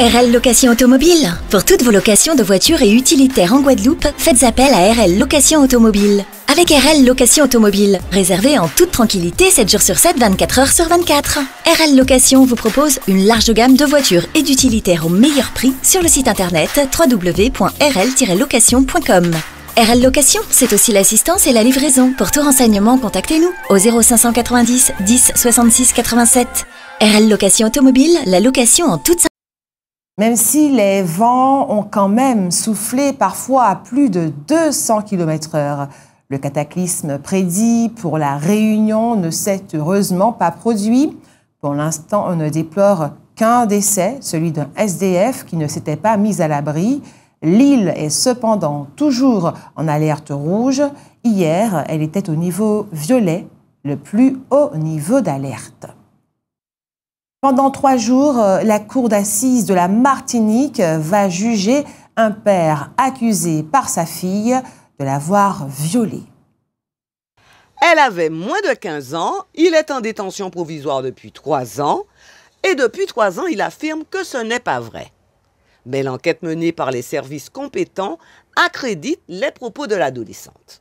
RL Location Automobile. Pour toutes vos locations de voitures et utilitaires en Guadeloupe, faites appel à RL Location Automobile. Avec RL Location Automobile, réservez en toute tranquillité 7 jours sur 7, 24 heures sur 24. RL Location vous propose une large gamme de voitures et d'utilitaires au meilleur prix sur le site internet www.rl-location.com. RL Location, c'est aussi l'assistance et la livraison. Pour tout renseignement, contactez-nous au 0590 10 66 87. RL Location Automobile, la location en toute simplicité. Même si les vents ont quand même soufflé parfois à plus de 200 km/h, le cataclysme prédit pour la Réunion ne s'est heureusement pas produit. Pour l'instant, on ne déplore qu'un décès, celui d'un SDF qui ne s'était pas mis à l'abri. L'île est cependant toujours en alerte rouge. Hier, elle était au niveau violet, le plus haut niveau d'alerte. Pendant 3 jours, la cour d'assises de la Martinique va juger un père accusé par sa fille de l'avoir violée. Elle avait moins de 15 ans, il est en détention provisoire depuis 3 ans et depuis 3 ans, il affirme que ce n'est pas vrai. Mais l'enquête menée par les services compétents accrédite les propos de l'adolescente.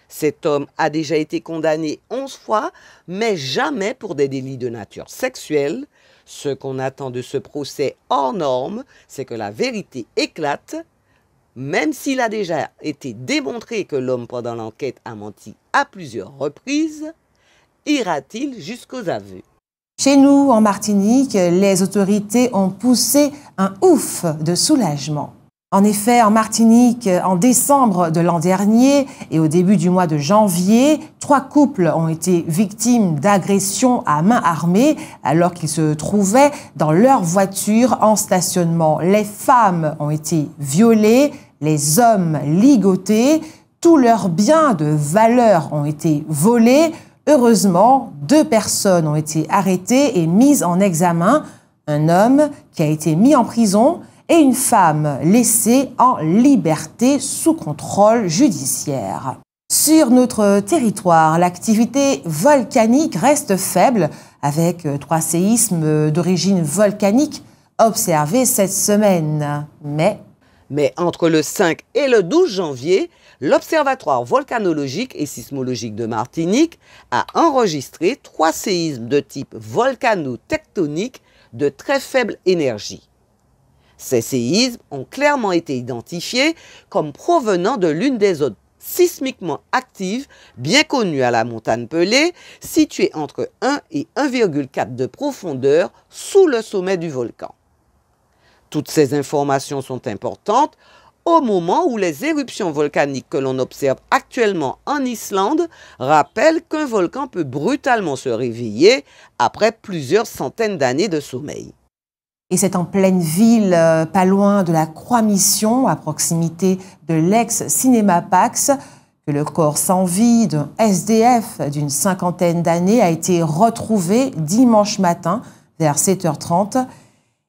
Cet homme a déjà été condamné 11 fois, mais jamais pour des délits de nature sexuelle. Ce qu'on attend de ce procès hors norme, c'est que la vérité éclate. Même s'il a déjà été démontré que l'homme pendant l'enquête a menti à plusieurs reprises, ira-t-il jusqu'aux aveux? Chez nous, en Martinique, les autorités ont poussé un ouf de soulagement. En effet, en Martinique, en décembre de l'an dernier et au début du mois de janvier, 3 couples ont été victimes d'agressions à main armée alors qu'ils se trouvaient dans leur voiture en stationnement. Les femmes ont été violées, les hommes ligotés, tous leurs biens de valeur ont été volés. Heureusement, 2 personnes ont été arrêtées et mises en examen. Un homme qui a été mis en prison et une femme laissée en liberté sous contrôle judiciaire. Sur notre territoire, l'activité volcanique reste faible avec 3 séismes d'origine volcanique observés cette semaine. Mais entre le 5 et le 12 janvier, l'Observatoire volcanologique et sismologique de Martinique a enregistré 3 séismes de type volcano-tectonique de très faible énergie. Ces séismes ont clairement été identifiés comme provenant de l'une des zones sismiquement actives bien connues à la montagne Pelée, située entre 1 et 1,4 de profondeur sous le sommet du volcan. Toutes ces informations sont importantes au moment où les éruptions volcaniques que l'on observe actuellement en Islande rappellent qu'un volcan peut brutalement se réveiller après plusieurs centaines d'années de sommeil. Et c'est en pleine ville, pas loin de la Croix-Mission, à proximité de l'ex-Cinéma Pax, que le corps sans vie d'un SDF d'une 50aine d'années a été retrouvé dimanche matin vers 7h30.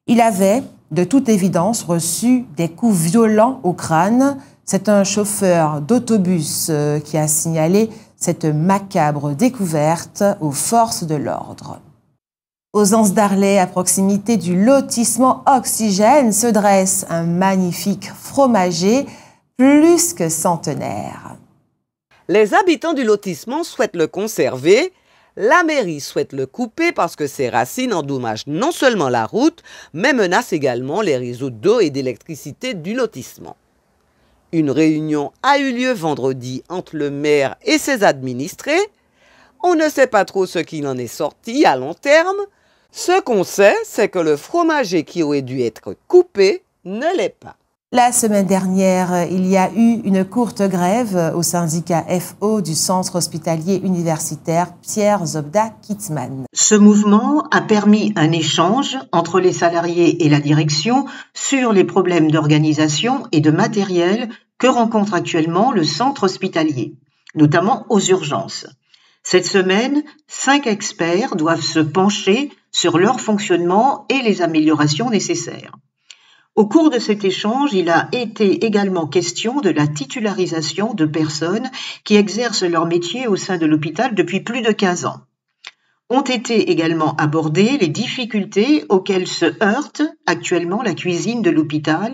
Il avait, de toute évidence, reçu des coups violents au crâne. C'est un chauffeur d'autobus qui a signalé cette macabre découverte aux forces de l'ordre. Aux Anses d'Arlet, à proximité du lotissement Oxygène, se dresse un magnifique fromager plus que centenaire. Les habitants du lotissement souhaitent le conserver. La mairie souhaite le couper parce que ses racines endommagent non seulement la route, mais menacent également les réseaux d'eau et d'électricité du lotissement. Une réunion a eu lieu vendredi entre le maire et ses administrés. On ne sait pas trop ce qu'il en est sorti à long terme. Ce qu'on sait, c'est que le fromager qui aurait dû être coupé ne l'est pas. La semaine dernière, il y a eu une courte grève au syndicat FO du centre hospitalier universitaire Pierre Zobda Kitzmann. Ce mouvement a permis un échange entre les salariés et la direction sur les problèmes d'organisation et de matériel que rencontre actuellement le centre hospitalier, notamment aux urgences. Cette semaine, 5 experts doivent se pencher sur leur fonctionnement et les améliorations nécessaires. Au cours de cet échange, il a été également question de la titularisation de personnes qui exercent leur métier au sein de l'hôpital depuis plus de 15 ans. Ont été également abordées les difficultés auxquelles se heurte actuellement la cuisine de l'hôpital.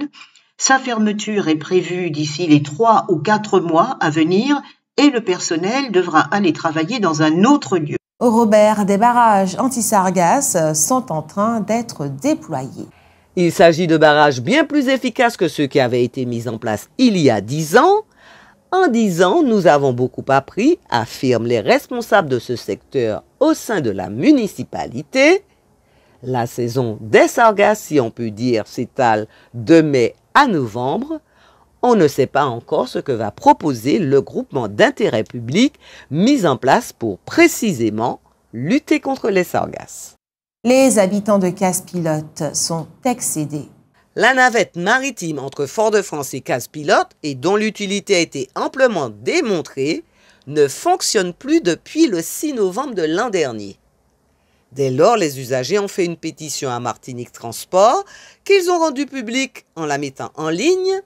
Sa fermeture est prévue d'ici les 3 ou 4 mois à venir et le personnel devra aller travailler dans un autre lieu. Au Robert, des barrages anti-sargasses sont en train d'être déployés. Il s'agit de barrages bien plus efficaces que ceux qui avaient été mis en place il y a 10 ans. En 10 ans, nous avons beaucoup appris, affirment les responsables de ce secteur au sein de la municipalité. La saison des sargasses, si on peut dire, s'étale de mai à novembre. On ne sait pas encore ce que va proposer le groupement d'intérêt public mis en place pour précisément lutter contre les sargasses. Les habitants de Casse-Pilote sont excédés. La navette maritime entre Fort-de-France et Casse-Pilote, et dont l'utilité a été amplement démontrée, ne fonctionne plus depuis le 6 novembre de l'an dernier. Dès lors, les usagers ont fait une pétition à Martinique Transport qu'ils ont rendue publique en la mettant en ligne.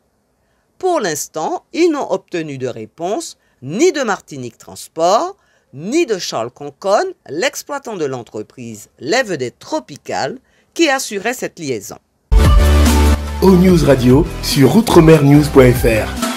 Pour l'instant, ils n'ont obtenu de réponse ni de Martinique Transport, ni de Charles Conconne, l'exploitant de l'entreprise Les Vedettes Tropicales, qui assurait cette liaison. O-News Radio sur outremernews.fr.